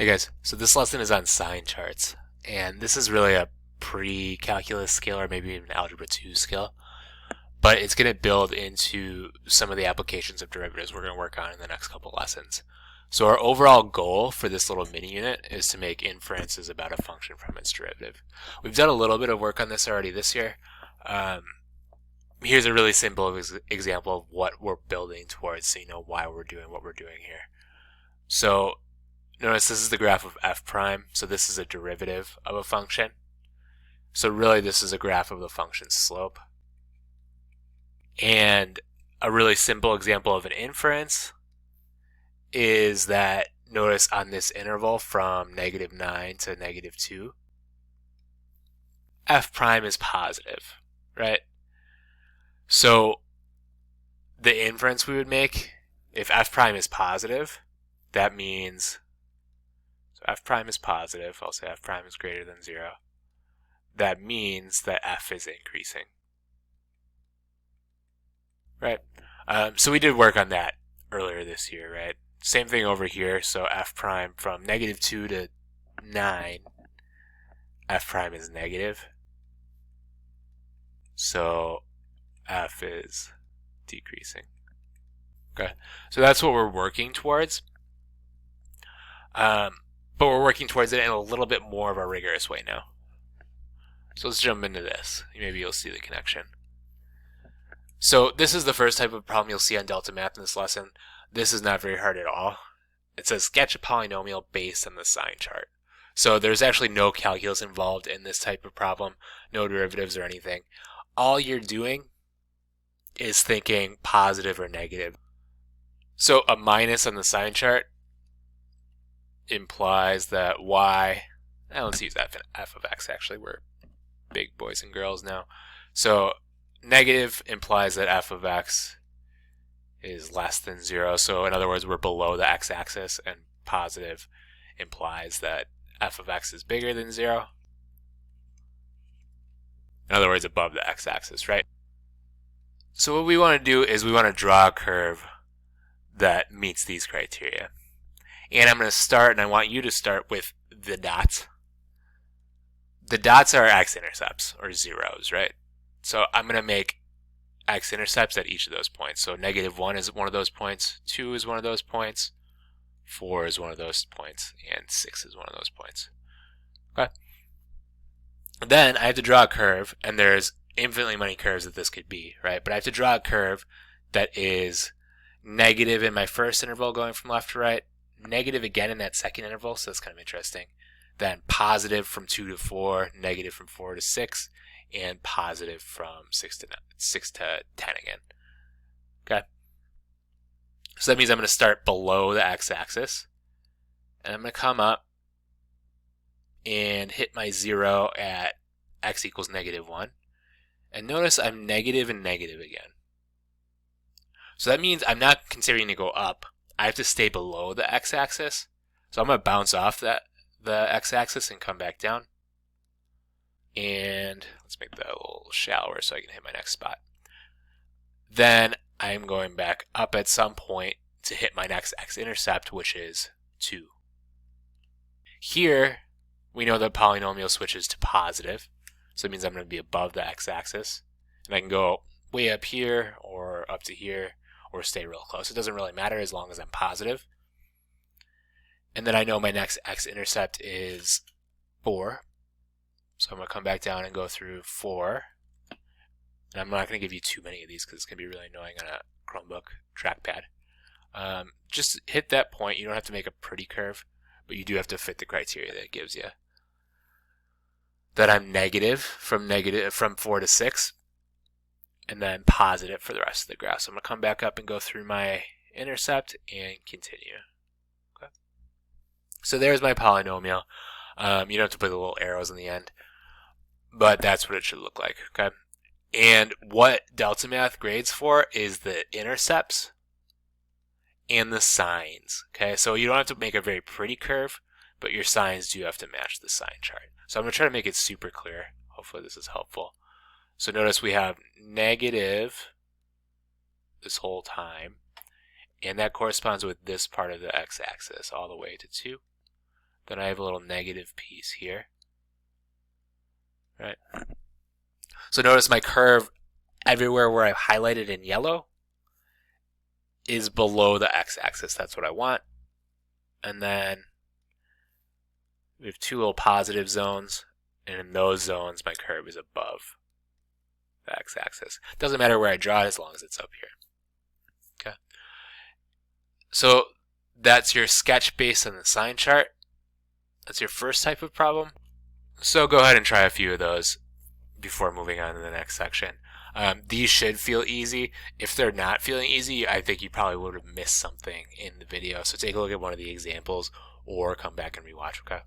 Hey guys, so this lesson is on sine charts, and this is really a pre-calculus skill or maybe even algebra 2 skill, but it's going to build into some of the applications of derivatives we're going to work on in the next couple lessons. So our overall goal for this little mini unit is to make inferences about a function from its derivative. We've done a little bit of work on this already this year. Here's a really simple example of what we're building towards so you know why we're doing what we're doing here. So notice this is the graph of f prime, so this is a derivative of a function. So really this is a graph of the function's slope. And a really simple example of an inference is that notice on this interval from -9 to -2, f prime is positive, right? So the inference we would make, if f prime is positive, that means f prime is positive, I'll say f prime is greater than 0. That means that f is increasing. Right? So we did work on that earlier this year, right? Same thing over here, so f prime from -2 to 9, f prime is negative. So f is decreasing. Okay, so that's what we're working towards. But we're working towards it in a little bit more of a rigorous way now. So let's jump into this. Maybe you'll see the connection. So this is the first type of problem you'll see on Delta Math in this lesson. This is not very hard at all. It says sketch a polynomial based on the sine chart. So there's actually no calculus involved in this type of problem, no derivatives or anything. All you're doing is thinking positive or negative. So a minus on the sine chart implies that y, let's use f of x actually, we're big boys and girls now. So negative implies that f of x is less than 0. So in other words, we're below the x-axis, and positive implies that f of x is bigger than 0. In other words, above the x-axis, right? So what we want to do is we want to draw a curve that meets these criteria. And I'm going to start, and I want you to start with the dots. The dots are x-intercepts, or zeros, right? So I'm going to make x-intercepts at each of those points. So -1 is one of those points, 2 is one of those points, 4 is one of those points, and 6 is one of those points. Okay. Then I have to draw a curve, and there's infinitely many curves that this could be, right? But I have to draw a curve that is negative in my first interval going from left to right, negative again in that second interval, so that's kind of interesting. Then positive from 2 to 4, negative from 4 to 6, and positive from 6 to 10 again. Okay? So that means I'm going to start below the x-axis, and I'm going to come up and hit my 0 at x equals -1. And notice I'm negative and negative again. So that means I'm not considering to go up. I have to stay below the x-axis. So I'm going to bounce off the x-axis and come back down. And let's make that a little shallower so I can hit my next spot. Then I'm going back up at some point to hit my next x-intercept, which is 2. Here, we know the polynomial switches to positive. So it means I'm going to be above the x-axis. And I can go way up here or up to here or stay real close. It doesn't really matter as long as I'm positive. And then I know my next x-intercept is 4. So I'm going to come back down and go through 4. And I'm not going to give you too many of these because it's going to be really annoying on a Chromebook trackpad. Just hit that point. You don't have to make a pretty curve, but you do have to fit the criteria that it gives you. That I'm negative from 4 to 6, and then positive for the rest of the graph. So I'm going to come back up and go through my intercept and continue. Okay. So there's my polynomial. You don't have to put the little arrows in the end, but that's what it should look like. Okay. And what Delta Math grades for is the intercepts and the sines. Okay. So you don't have to make a very pretty curve, but your sines do have to match the sine chart. So I'm going to try to make it super clear. Hopefully this is helpful. So notice we have negative this whole time, and that corresponds with this part of the x-axis all the way to 2. then I have a little negative piece here. Right. So notice my curve everywhere where I've highlighted in yellow is below the x-axis. That's what I want. And then we have two little positive zones, and in those zones my curve is above the x-axis. Doesn't matter where I draw it as long as it's up here. Okay. So that's your sketch based on the sign chart. That's your first type of problem. So go ahead and try a few of those before moving on to the next section. These should feel easy. If they're not feeling easy, I think you probably would have missed something in the video. So take a look at one of the examples or come back and rewatch, okay?